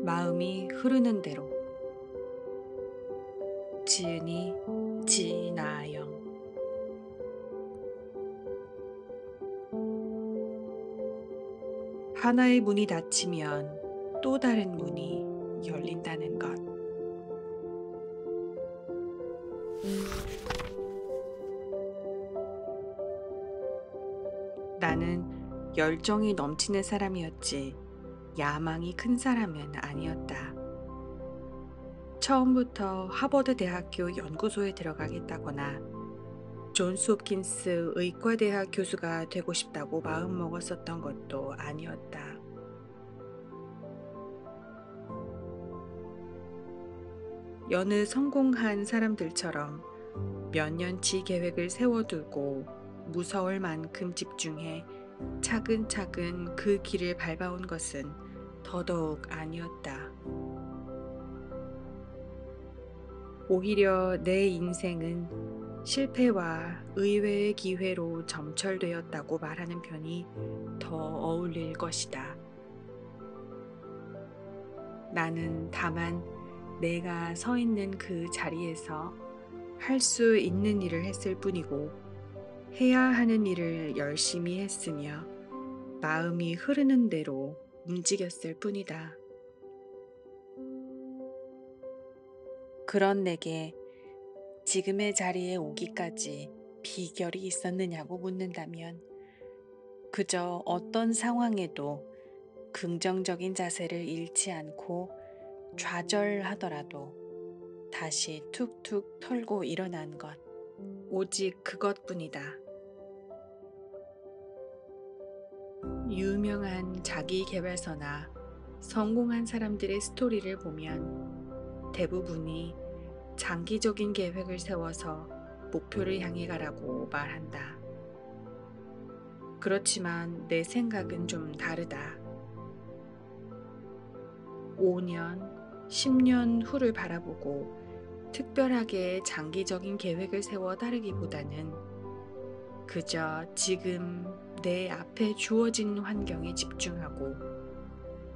마음이 흐르는 대로. 지은이 지나영. 하나의 문이 닫히면 또 다른 문이 열린다는 것. 나는 열정이 넘치는 사람이었지 야망이 큰 사람은 아니었다. 처음부터 하버드 대학교 연구소에 들어가겠다거나 존스 홉킨스 의과대학 교수가 되고 싶다고 마음먹었었던 것도 아니었다. 여느 성공한 사람들처럼 몇 년치 계획을 세워두고 무서울 만큼 집중해 차근차근 그 길을 밟아온 것은 더더욱 아니었다. 오히려 내 인생은 실패와 의외의 기회로 점철되었다고 말하는 편이 더 어울릴 것이다. 나는 다만 내가 서 있는 그 자리에서 할 수 있는 일을 했을 뿐이고 해야 하는 일을 열심히 했으며 마음이 흐르는 대로 움직였을 뿐이다. 그런 내게 지금의 자리에 오기까지 비결이 있었느냐고 묻는다면 그저 어떤 상황에도 긍정적인 자세를 잃지 않고 좌절하더라도 다시 툭툭 털고 일어난 것, 오직 그것뿐이다. 유명한 자기계발서나 성공한 사람들의 스토리를 보면 대부분이 장기적인 계획을 세워서 목표를 향해 가라고 말한다. 그렇지만 내 생각은 좀 다르다. 5년, 10년 후를 바라보고 특별하게 장기적인 계획을 세워 따르기보다는 그저 지금 내 앞에 주어진 환경에 집중하고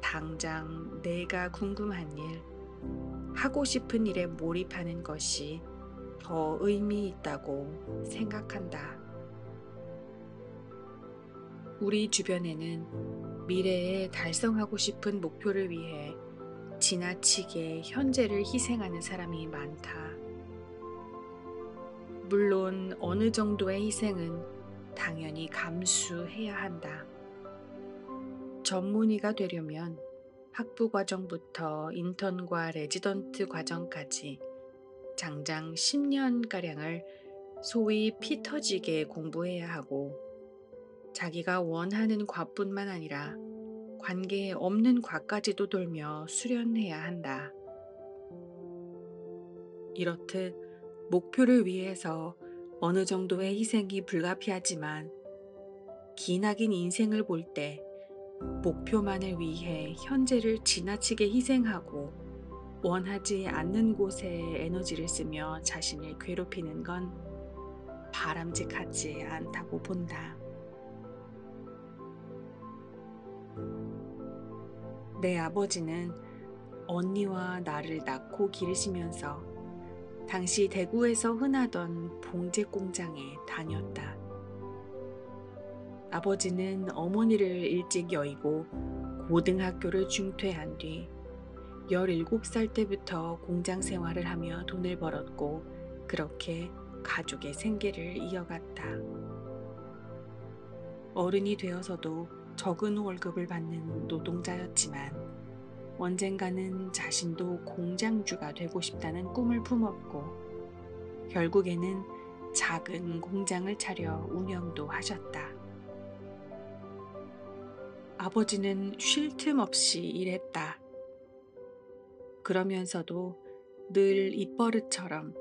당장 내가 궁금한 일, 하고 싶은 일에 몰입하는 것이 더 의미 있다고 생각한다. 우리 주변에는 미래에 달성하고 싶은 목표를 위해 지나치게 현재를 희생하는 사람이 많다. 물론 어느 정도의 희생은 당연히 감수해야 한다. 전문의가 되려면 학부 과정부터 인턴과 레지던트 과정까지 장장 10년가량을 소위 피 터지게 공부해야 하고 자기가 원하는 과뿐만 아니라 관계에 없는 과까지도 돌며 수련해야 한다. 이렇듯 목표를 위해서 어느 정도의 희생이 불가피하지만 기나긴 인생을 볼 때 목표만을 위해 현재를 지나치게 희생하고 원하지 않는 곳에 에너지를 쓰며 자신을 괴롭히는 건 바람직하지 않다고 본다. 내 아버지는 언니와 나를 낳고 기르시면서 당시 대구에서 흔하던 봉제 공장에 다녔다. 아버지는 어머니를 일찍 여의고 고등학교를 중퇴한 뒤 17살 때부터 공장 생활을 하며 돈을 벌었고 그렇게 가족의 생계를 이어갔다. 어른이 되어서도 적은 월급을 받는 노동자였지만 언젠가는 자신도 공장주가 되고 싶다는 꿈을 품었고 결국에는 작은 공장을 차려 운영도 하셨다. 아버지는 쉴 틈 없이 일했다. 그러면서도 늘 입버릇처럼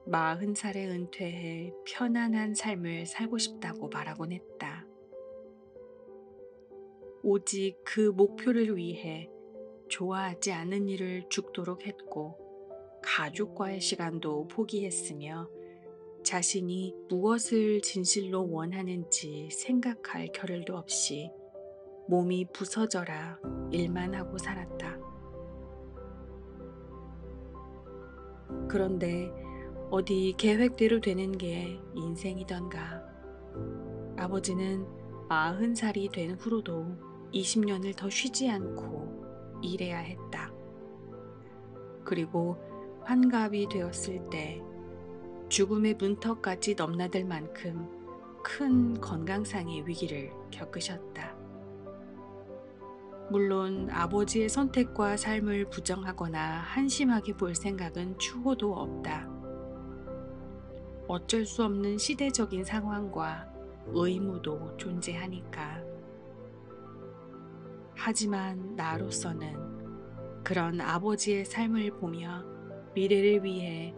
40살에 은퇴해 편안한 삶을 살고 싶다고 말하곤 했다. 오직 그 목표를 위해 좋아하지 않는 일을 죽도록 했고 가족과의 시간도 포기했으며 자신이 무엇을 진실로 원하는지 생각할 겨를도 없이 몸이 부서져라 일만 하고 살았다. 그런데 어디 계획대로 되는 게 인생이던가. 아버지는 40살이 된 후로도 20년을 더 쉬지 않고 일해야 했다. 그리고 환갑이 되었을 때 죽음의 문턱까지 넘나들 만큼 큰 건강상의 위기를 겪으셨다. 물론 아버지의 선택과 삶을 부정하거나 한심하게 볼 생각은 추호도 없다. 어쩔 수 없는 시대적인 상황과 의무도 존재하니까. 하지만 나로서는 그런 아버지의 삶을 보며 미래를 위해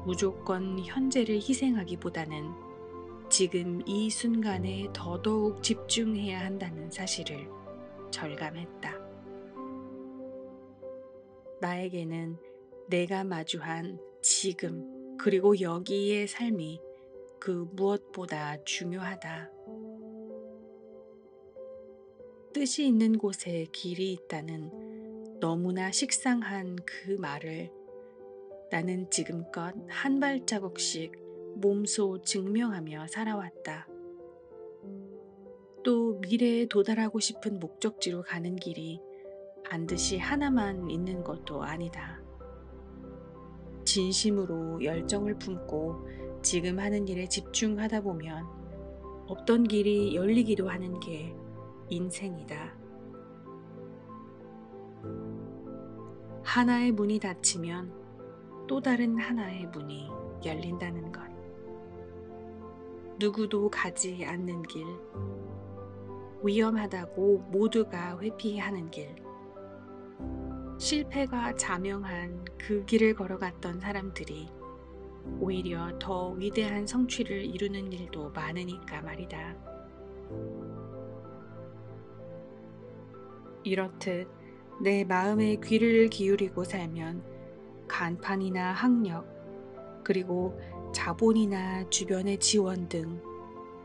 무조건 현재를 희생하기보다는 지금 이 순간에 더더욱 집중해야 한다는 사실을 절감했다. 나에게는 내가 마주한 지금 그리고 여기의 삶이 그 무엇보다 중요하다. 뜻이 있는 곳에 길이 있다는 너무나 식상한 그 말을 나는 지금껏 한 발자국씩 몸소 증명하며 살아왔다. 또 미래에 도달하고 싶은 목적지로 가는 길이 반드시 하나만 있는 것도 아니다. 진심으로 열정을 품고 지금 하는 일에 집중하다 보면 없던 길이 열리기도 하는 게 인생이다. 하나의 문이 닫히면 또 다른 하나의 문이 열린다는 것. 누구도 가지 않는 길, 위험하다고 모두가 회피하는 길, 실패가 자명한 그 길을 걸어갔던 사람들이 오히려 더 위대한 성취를 이루는 일도 많으니까 말이다. 이렇듯 내 마음의 귀를 기울이고 살면 간판이나 학력, 그리고 자본이나 주변의 지원 등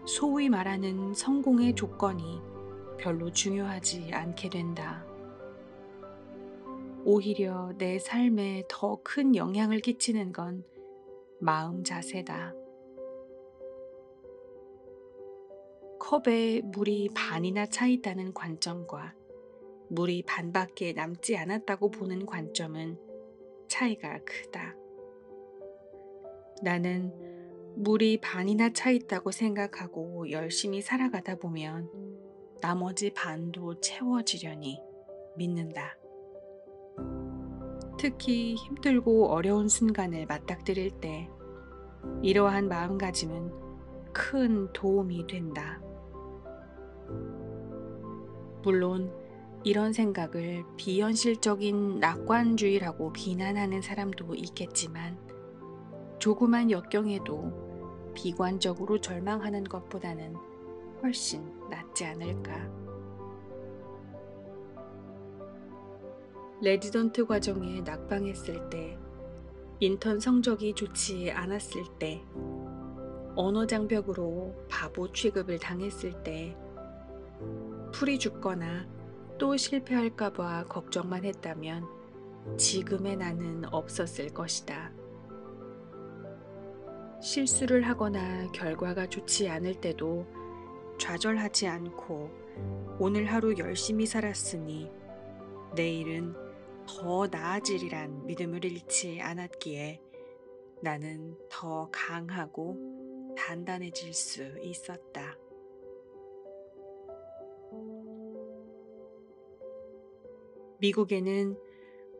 소위 말하는 성공의 조건이 별로 중요하지 않게 된다. 오히려 내 삶에 더 큰 영향을 끼치는 건 마음 자세다. 컵에 물이 반이나 차 있다는 관점과 물이 반밖에 남지 않았다고 보는 관점은 차이가 크다. 나는 물이 반이나 차 있다고 생각하고 열심히 살아가다 보면 나머지 반도 채워지려니 믿는다. 특히 힘들고 어려운 순간을 맞닥뜨릴 때 이러한 마음가짐은 큰 도움이 된다. 물론 이런 생각을 비현실적인 낙관주의라고 비난하는 사람도 있겠지만 조그만 역경에도 비관적으로 절망하는 것보다는 훨씬 낫지 않을까. 레지던트 과정에 낙방했을 때, 인턴 성적이 좋지 않았을 때, 언어 장벽으로 바보 취급을 당했을 때, 풀이 죽거나 또 실패할까봐 걱정만 했다면 지금의 나는 없었을 것이다. 실수를 하거나 결과가 좋지 않을 때도 좌절하지 않고 오늘 하루 열심히 살았으니 내일은 더 나아지리란 믿음을 잃지 않았기에 나는 더 강하고 단단해질 수 있었다. 미국에는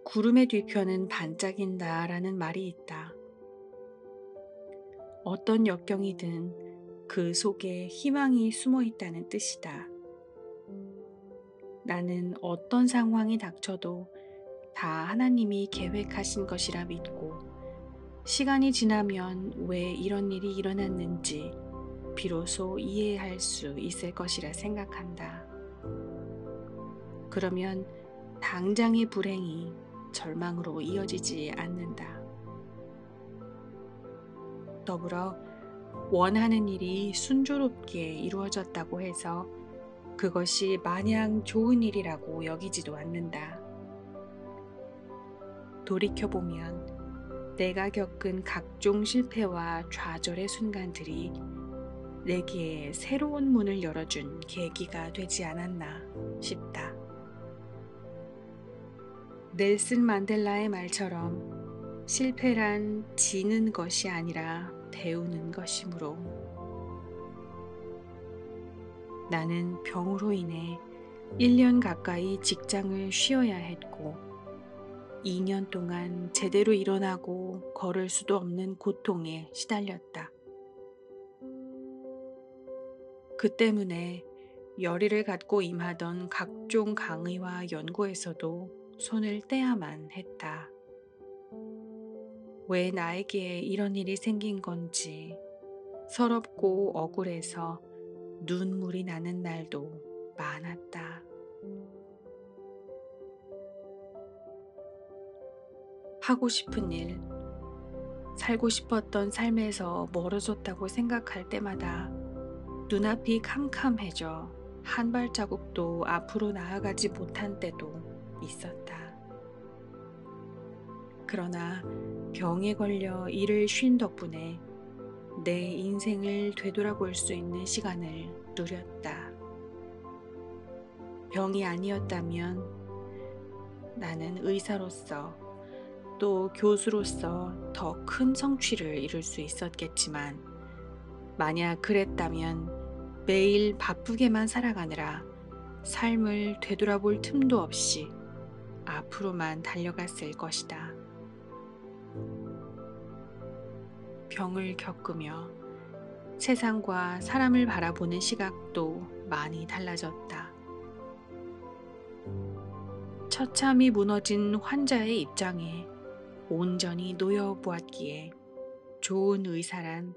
구름의 뒤편은 반짝인다라는 말이 있다. 어떤 역경이든 그 속에 희망이 숨어 있다는 뜻이다. 나는 어떤 상황이 닥쳐도 다 하나님이 계획하신 것이라 믿고 시간이 지나면 왜 이런 일이 일어났는지 비로소 이해할 수 있을 것이라 생각한다. 그러면 당장의 불행이 절망으로 이어지지 않는다. 더불어 원하는 일이 순조롭게 이루어졌다고 해서 그것이 마냥 좋은 일이라고 여기지도 않는다. 돌이켜보면 내가 겪은 각종 실패와 좌절의 순간들이 내게 새로운 문을 열어준 계기가 되지 않았나 싶다. 넬슨 만델라의 말처럼 실패란 지는 것이 아니라 배우는 것이므로 나는 병으로 인해 1년 가까이 직장을 쉬어야 했고 2년 동안 제대로 일어나고 걸을 수도 없는 고통에 시달렸다. 그 때문에 열의를 갖고 임하던 각종 강의와 연구에서도 손을 떼야만 했다. 왜 나에게 이런 일이 생긴 건지 서럽고 억울해서 눈물이 나는 날도 많았다. 하고 싶은 일, 살고 싶었던 삶에서 멀어졌다고 생각할 때마다 눈앞이 캄캄해져 한 발자국도 앞으로 나아가지 못한 때도 있었다. 그러나 병에 걸려 이를 쉰 덕분에 내 인생을 되돌아볼 수 있는 시간을 누렸다. 병이 아니었다면 나는 의사로서 또 교수로서 더 큰 성취를 이룰 수 있었겠지만 만약 그랬다면 매일 바쁘게만 살아가느라 삶을 되돌아볼 틈도 없이 앞으로만 달려갔을 것이다. 병을 겪으며 세상과 사람을 바라보는 시각도 많이 달라졌다. 처참히 무너진 환자의 입장에 온전히 놓여 보았기에 좋은 의사란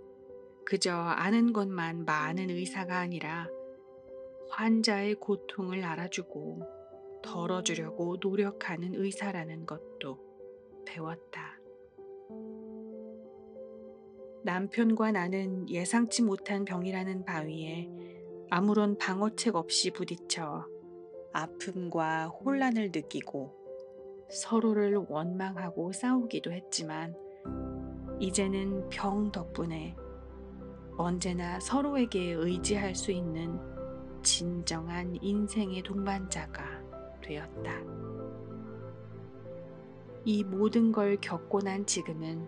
그저 아는 것만 많은 의사가 아니라 환자의 고통을 알아주고 덜어주려고 노력하는 의사라는 것도 배웠다. 남편과 나는 예상치 못한 병이라는 바위에 아무런 방어책 없이 부딪혀 아픔과 혼란을 느끼고 서로를 원망하고 싸우기도 했지만 이제는 병 덕분에 언제나 서로에게 의지할 수 있는 진정한 인생의 동반자가 되었다. 이 모든 걸 겪고 난 지금은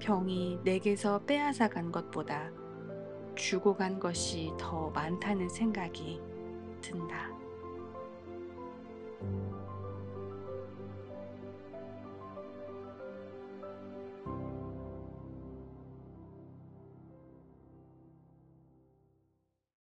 병이 내게서 빼앗아간 것보다 주고 간 것이 더 많다는 생각이 든다.